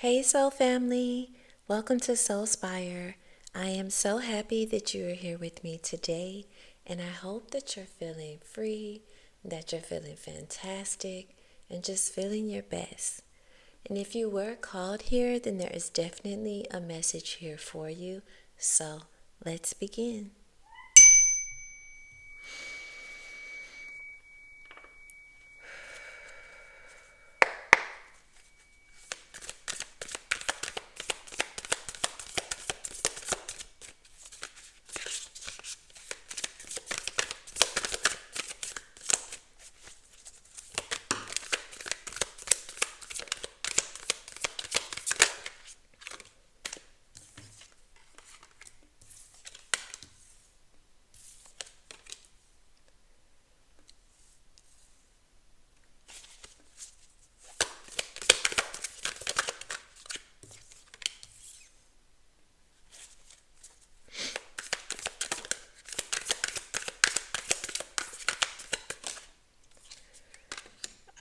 Hey, Soul Family! Welcome to Soulspire. I am so happy that you are here with me today, and I hope that you're feeling free, that you're feeling fantastic, and just feeling your best. And if you were called here, then there is definitely a message here for you. So let's begin.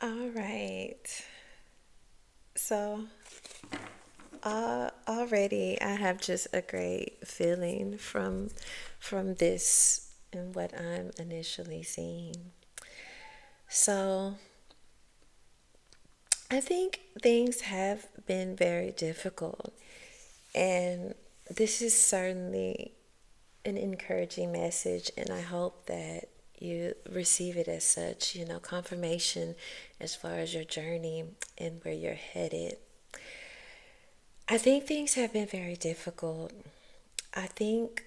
All right. So, already I have just a great feeling from this and what I'm initially seeing. So, I think things have been very difficult, and this is certainly an encouraging message, and I hope that you receive it as such, confirmation as far as your journey and where you're headed. I think things have been very difficult. I think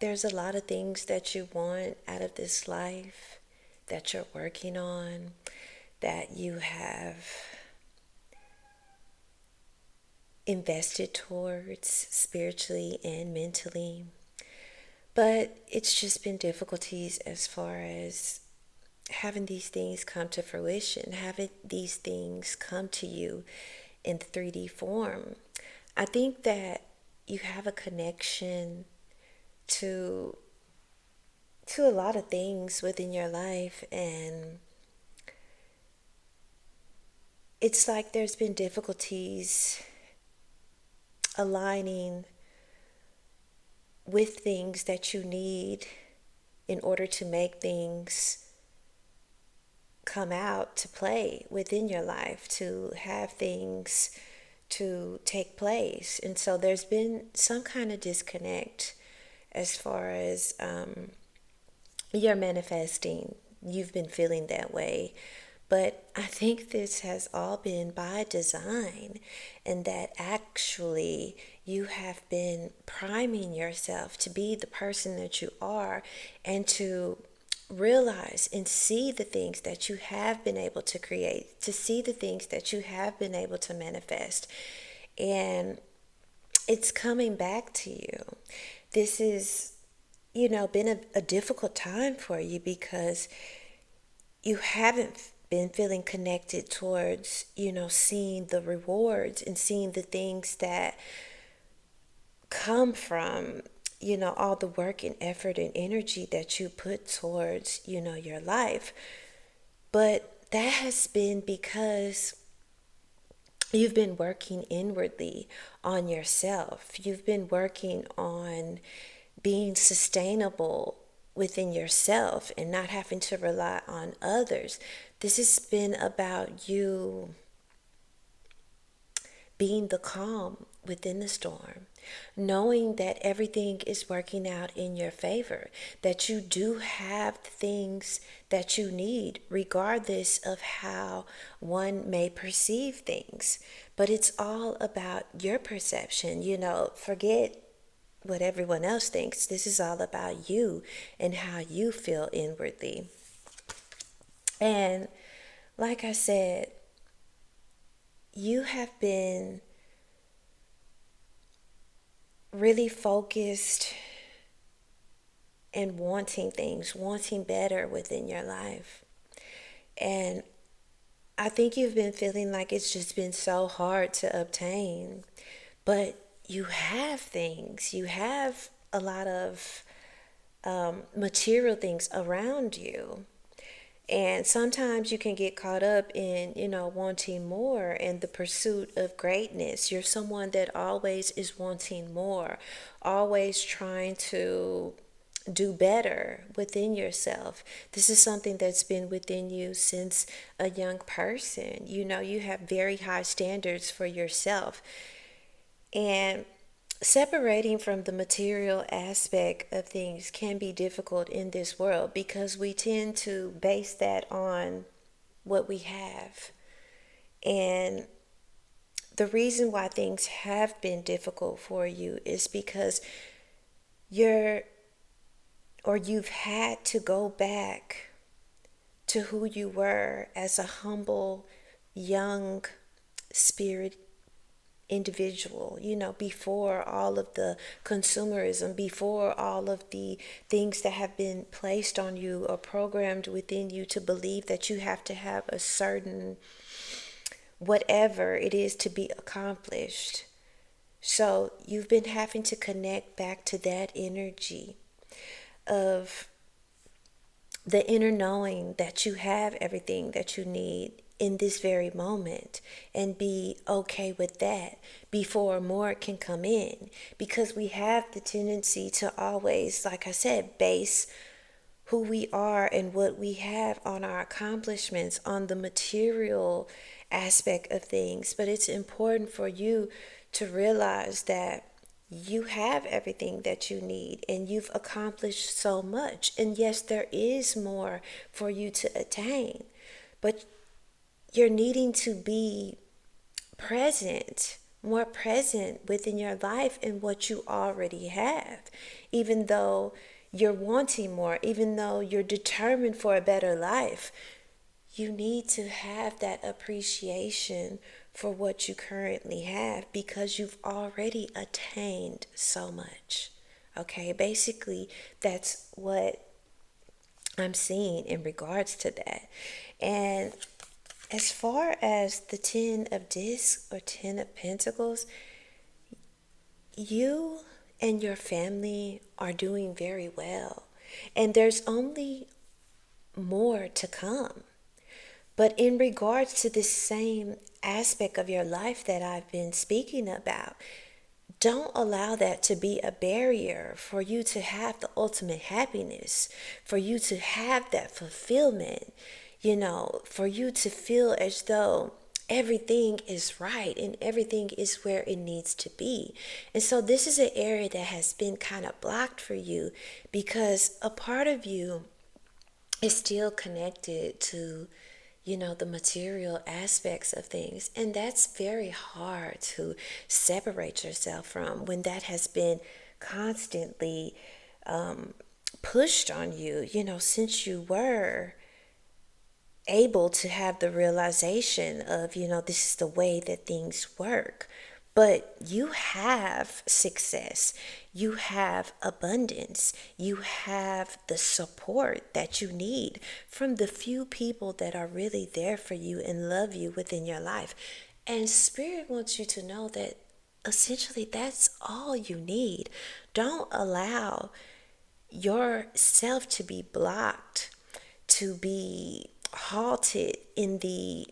there's a lot of things that you want out of this life that you're working on, that you have invested towards spiritually and mentally. But it's just been difficulties as far as having these things come to fruition, having these things come to you in 3D form. I think that you have a connection to a lot of things within your life, and it's like there's been difficulties aligning with things that you need in order to make things come out to play within your life, to have things to take place. And so there's been some kind of disconnect as far as you're manifesting. You've been feeling that way. But I think this has all been by design, and that actually you have been priming yourself to be the person that you are and to realize and see the things that you have been able to create, to see the things that you have been able to manifest. And it's coming back to you. This is, been a difficult time for you because you haven't been feeling connected towards, seeing the rewards and seeing the things that come from, all the work and effort and energy that you put towards, your life. But that has been because you've been working inwardly on yourself. You've been working on being sustainable within yourself and not having to rely on others. This has been about you being the calm within the storm, knowing that everything is working out in your favor, that you do have the things that you need, regardless of how one may perceive things. But it's all about your perception. Forget what everyone else thinks. This is all about you and how you feel inwardly. And like I said, you have been really focused and wanting things, wanting better within your life. And I think you've been feeling like it's just been so hard to obtain. But you have things, you have a lot of material things around you. And sometimes you can get caught up in, wanting more and the pursuit of greatness. You're someone that always is wanting more, always trying to do better within yourself. This is something that's been within you since a young person. You have very high standards for yourself. And separating from the material aspect of things can be difficult in this world because we tend to base that on what we have. And the reason why things have been difficult for you is because you're you've had to go back to who you were as a humble young spirit individual, before all of the consumerism, before all of the things that have been placed on you or programmed within you to believe that you have to have a certain whatever it is to be accomplished. So you've been having to connect back to that energy of the inner knowing that you have everything that you need in this very moment and be okay with that before more can come in, because we have the tendency to always, like I said, base who we are and what we have on our accomplishments, on the material aspect of things. But it's important for you to realize that you have everything that you need and you've accomplished so much. And yes, there is more for you to attain, but you're needing to be present, more present within your life and what you already have. Even though you're wanting more, even though you're determined for a better life, you need to have that appreciation for what you currently have because you've already attained so much. Okay, basically, that's what I'm seeing in regards to that. And as far as the 10 of discs or 10 of pentacles, you and your family are doing very well. And there's only more to come. But in regards to this same aspect of your life that I've been speaking about, don't allow that to be a barrier for you to have the ultimate happiness, for you to have that fulfillment, for you to feel as though everything is right and everything is where it needs to be. And so this is an area that has been kind of blocked for you because a part of you is still connected to the material aspects of things. And that's very hard to separate yourself from when that has been constantly pushed on you, since you were able to have the realization of, this is the way that things work. But you have success, you have abundance, you have the support that you need from the few people that are really there for you and love you within your life. And Spirit wants you to know that essentially that's all you need. Don't allow yourself to be blocked, to be halted in the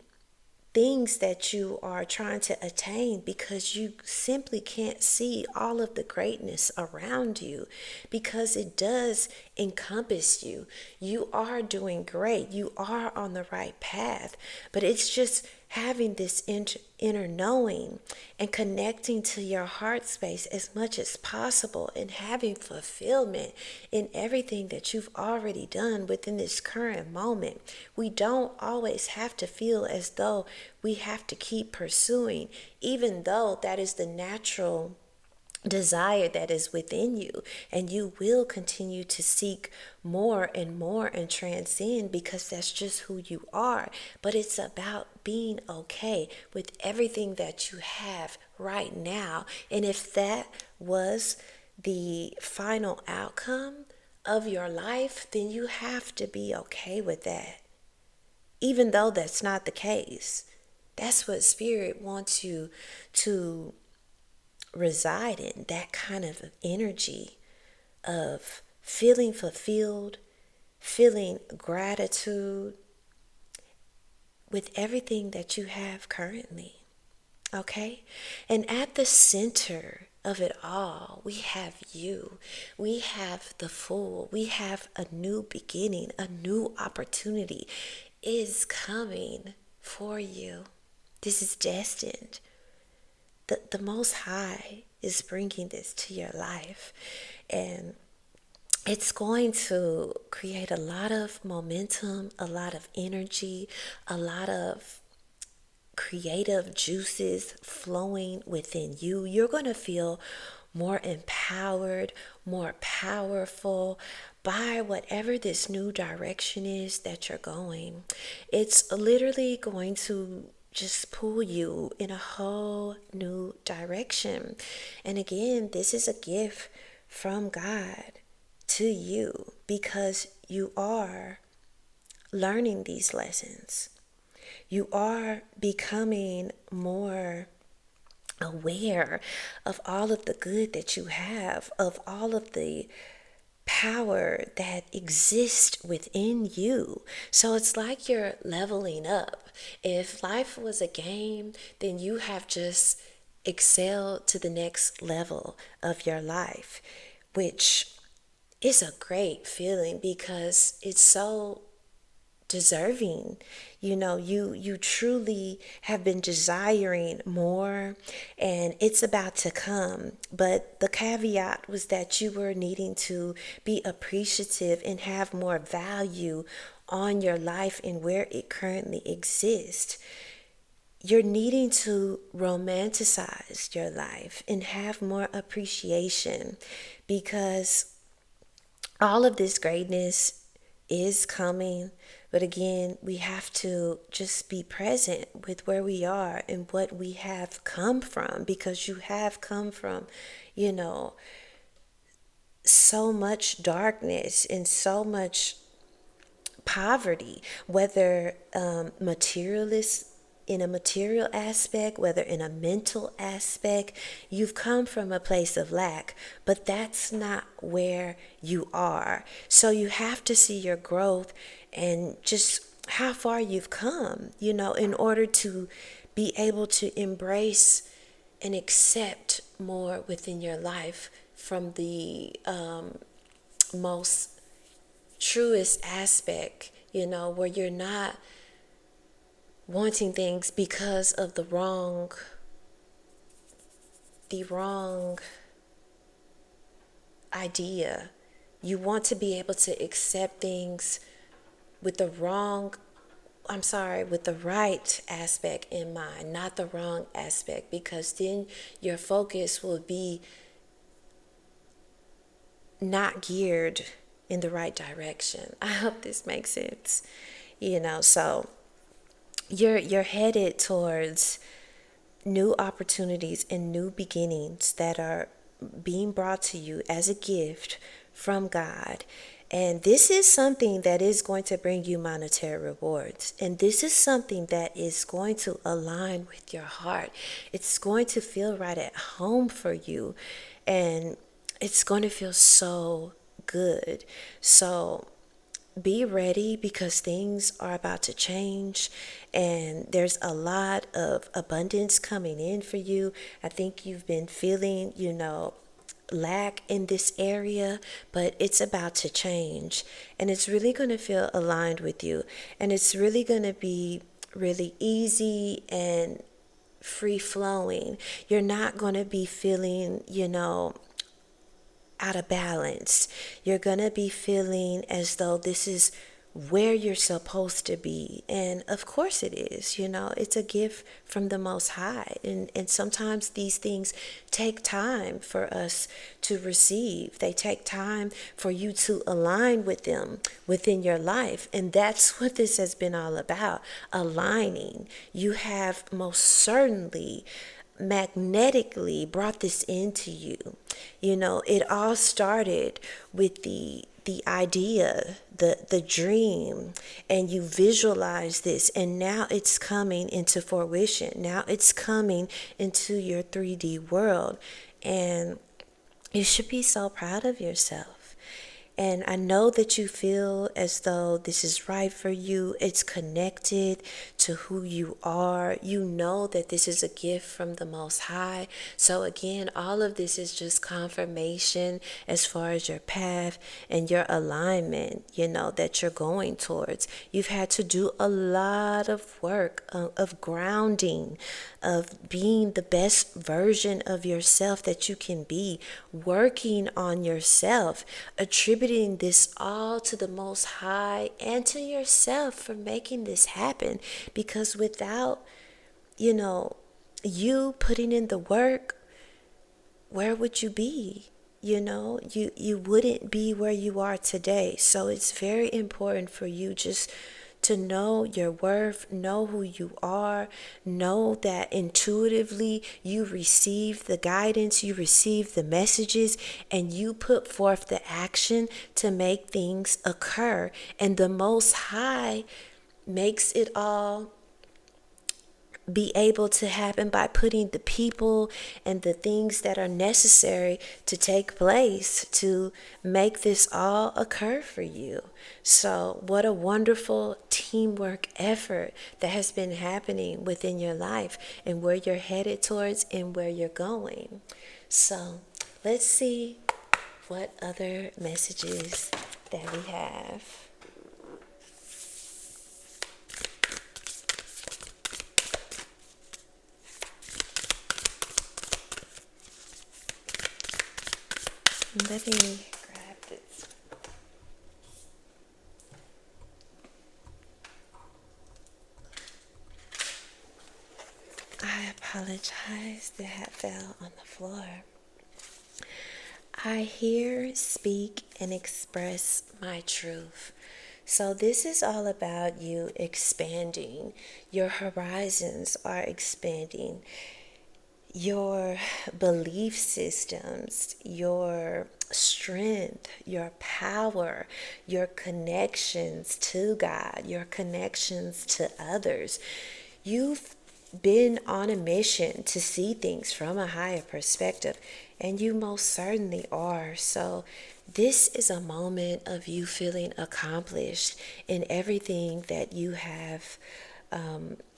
things that you are trying to attain because you simply can't see all of the greatness around you, because it does encompass you. You are doing great. You are on the right path, but it's just having this inner knowing and connecting to your heart space as much as possible and having fulfillment in everything that you've already done within this current moment. We don't always have to feel as though we have to keep pursuing, even though that is the natural desire that is within you, and you will continue to seek more and more and transcend because that's just who you are. But it's about being okay with everything that you have right now. And if that was the final outcome of your life, then you have to be okay with that, even though that's not the case. That's what Spirit wants you to reside in, that kind of energy of feeling fulfilled, feeling gratitude, with everything that you have currently. Okay? And at the center of it all, we have you. We have the full. We have a new beginning, a new opportunity is coming for you. This is destined. The Most High is bringing this to your life. And it's going to create a lot of momentum, a lot of energy, a lot of creative juices flowing within you. You're going to feel more empowered, more powerful by whatever this new direction is that you're going. It's literally going to just pull you in a whole new direction. And again, this is a gift from God to you because you are learning these lessons. You are becoming more aware of all of the good that you have, of all of the power that exists within you. So it's like you're leveling up. If life was a game, then you have just excelled to the next level of your life, which is a great feeling because it's so deserving. You truly have been desiring more, and it's about to come. But the caveat was that you were needing to be appreciative and have more value on your life and where it currently exists. You're needing to romanticize your life and have more appreciation because all of this greatness is coming. But again, we have to just be present with where we are and what we have come from, because you have come from, you know, so much darkness and so much poverty, whether materialist in a material aspect, whether in a mental aspect. You've come from a place of lack, but that's not where you are. So you have to see your growth and just how far you've come, in order to be able to embrace and accept more within your life from the most truest aspect, where you're not wanting things because of the wrong idea. You want to be able to accept things with the right aspect in mind, not the wrong aspect, because then your focus will be not geared in the right direction. I hope this makes sense. So you're headed towards new opportunities and new beginnings that are being brought to you as a gift from God. And this is something that is going to bring you monetary rewards. And this is something that is going to align with your heart. It's going to feel right at home for you. And it's going to feel so good. So be ready, because things are about to change and there's a lot of abundance coming in for you. I think you've been feeling, lack in this area, but it's about to change and it's really going to feel aligned with you, and it's really going to be really easy and free flowing. You're not going to be feeling, out of balance. You're going to be feeling as though this is where you're supposed to be. And of course it is, it's a gift from the Most High. And sometimes these things take time for us to receive. They take time for you to align with them within your life. And that's what this has been all about, aligning. You have most certainly magnetically brought this into you. It all started with the idea, the dream, and you visualize this, and now it's coming into fruition. Now it's coming into your 3D world, and you should be so proud of yourself. And I know that you feel as though this is right for you. It's connected to who you are. You know that this is a gift from the Most High. So again, all of this is just confirmation as far as your path and your alignment, that you're going towards. You've had to do a lot of work of grounding, of being the best version of yourself that you can be, working on yourself, attributing this all to the Most High and to yourself for making this happen. Because without, you putting in the work, where would you be? You wouldn't be where you are today. So it's very important for you just to know your worth, know who you are, know that intuitively you receive the guidance, you receive the messages, and you put forth the action to make things occur. And the Most High makes it all be able to happen by putting the people and the things that are necessary to take place to make this all occur for you. So what a wonderful teamwork effort that has been happening within your life and where you're headed towards and where you're going. So let's see what other messages that we have. Let me grab this. I apologize that I fell on the floor. I hear, speak, and express my truth. So this is all about you expanding. Your horizons are expanding. Your belief systems, your strength, your power, your connections to God, your connections to others. You've been on a mission to see things from a higher perspective, and you most certainly are. So this is a moment of you feeling accomplished in everything that you have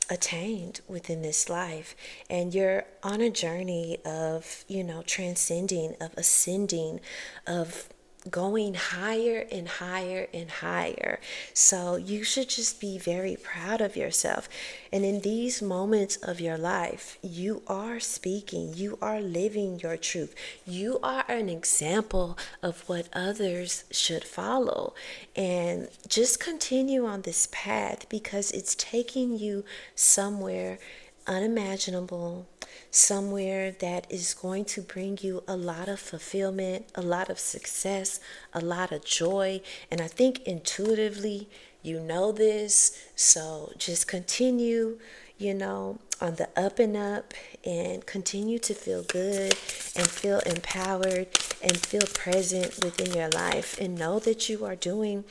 attained within this life, and you're on a journey of transcending, of ascending, of going higher and higher and higher. So you should just be very proud of yourself. And in these moments of your life, you are speaking, you are living your truth. You are an example of what others should follow. And just continue on this path because it's taking you somewhere unimaginable, somewhere that is going to bring you a lot of fulfillment, a lot of success, a lot of joy. And I think intuitively you know this. So just continue, on the up and up, and continue to feel good and feel empowered and feel present within your life, and know that you are doing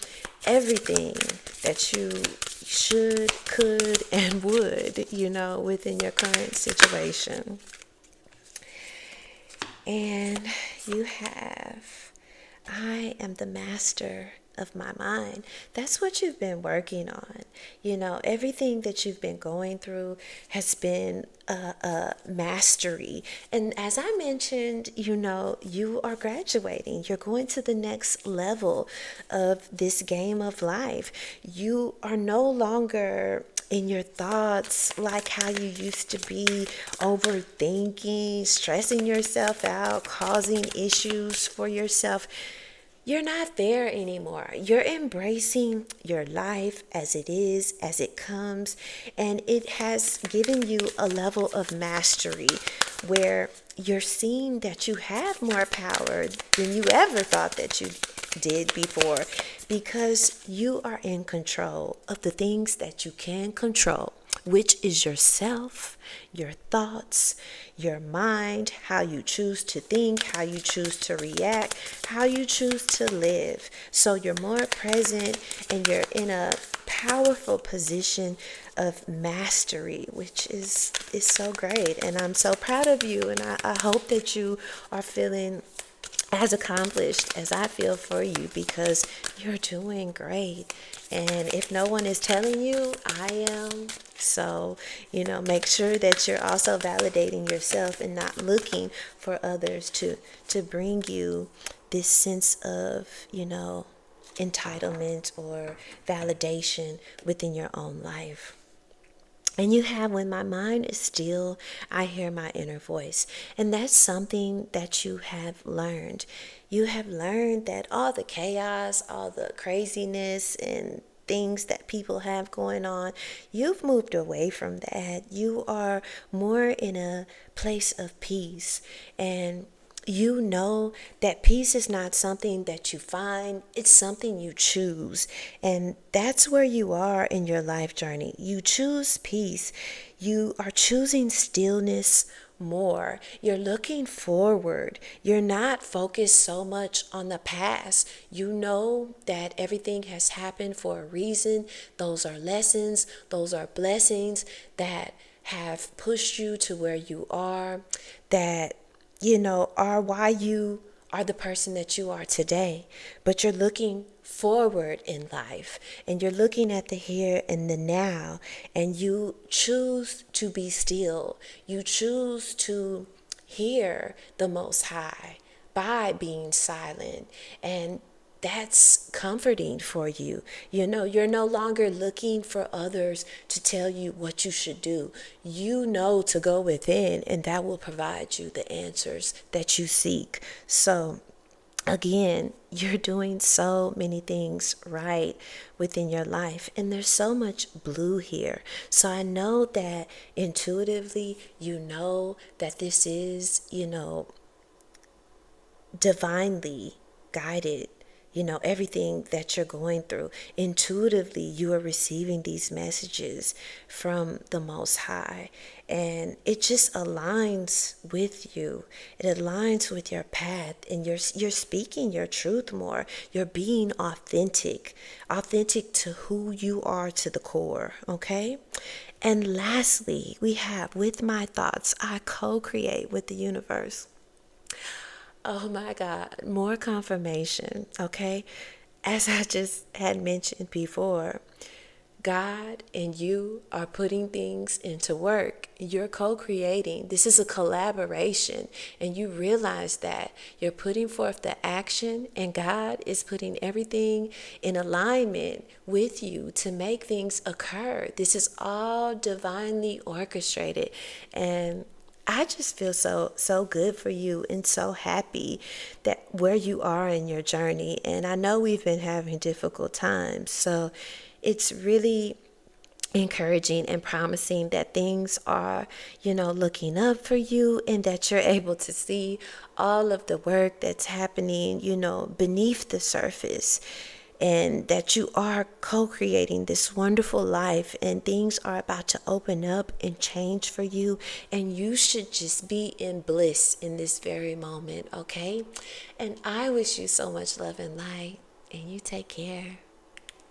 everything that you should, could, and would, within your current situation. And you have, I am the master of my mind. That's what you've been working on. Everything that you've been going through has been a mastery. And as I mentioned, you are graduating. You're going to the next level of this game of life. You are no longer in your thoughts like how you used to be, overthinking, stressing yourself out, causing issues for yourself. You're not there anymore. You're embracing your life as it is, as it comes, and it has given you a level of mastery where you're seeing that you have more power than you ever thought that you did before, because you are in control of the things that you can control, which is yourself, your thoughts, your mind, how you choose to think, how you choose to react, how you choose to live. So you're more present and you're in a powerful position of mastery, which is so great. And I'm so proud of you, and I hope that you are feeling as accomplished as I feel for you, because you're doing great. And if no one is telling you, I am. So, make sure that you're also validating yourself and not looking for others to bring you this sense of, entitlement or validation within your own life. And you have, when my mind is still, I hear my inner voice. And that's something that you have learned. You have learned that all the chaos, all the craziness, and things that people have going on, you've moved away from that. You are more in a place of peace. And you know that peace is not something that you find, it's something you choose. And that's where you are in your life journey. You choose peace. You are choosing stillness more. You're looking forward. You're not focused so much on the past. You know that everything has happened for a reason. Those are lessons, those are blessings that have pushed you to where you are, that are why you are the person that you are today. But you're looking forward in life, and you're looking at the here and the now, and you choose to be still. You choose to hear the Most High by being silent. And that's comforting for you. You're no longer looking for others to tell you what you should do. You know to go within, and that will provide you the answers that you seek. So, again, you're doing so many things right within your life, and there's so much blue here. So I know that intuitively, you know that this is, divinely guided. Everything that you're going through, intuitively you are receiving these messages from the Most High, and it just aligns with you. It aligns with your path, and you're speaking your truth more. You're being authentic to who you are to the core. Okay. And lastly, we have, with my thoughts I co-create with the universe. Oh my God, more confirmation, okay? As I just had mentioned before, God and you are putting things into work. You're co-creating. This is a collaboration, and you realize that you're putting forth the action, and God is putting everything in alignment with you to make things occur. This is all divinely orchestrated, and I just feel so good for you, and so happy that where you are in your journey. And I know we've been having difficult times, so it's really encouraging and promising that things are, looking up for you, and that you're able to see all of the work that's happening, beneath the surface, and that you are co-creating this wonderful life, and things are about to open up and change for you, and you should just be in bliss in this very moment, okay? And I wish you so much love and light, and you take care.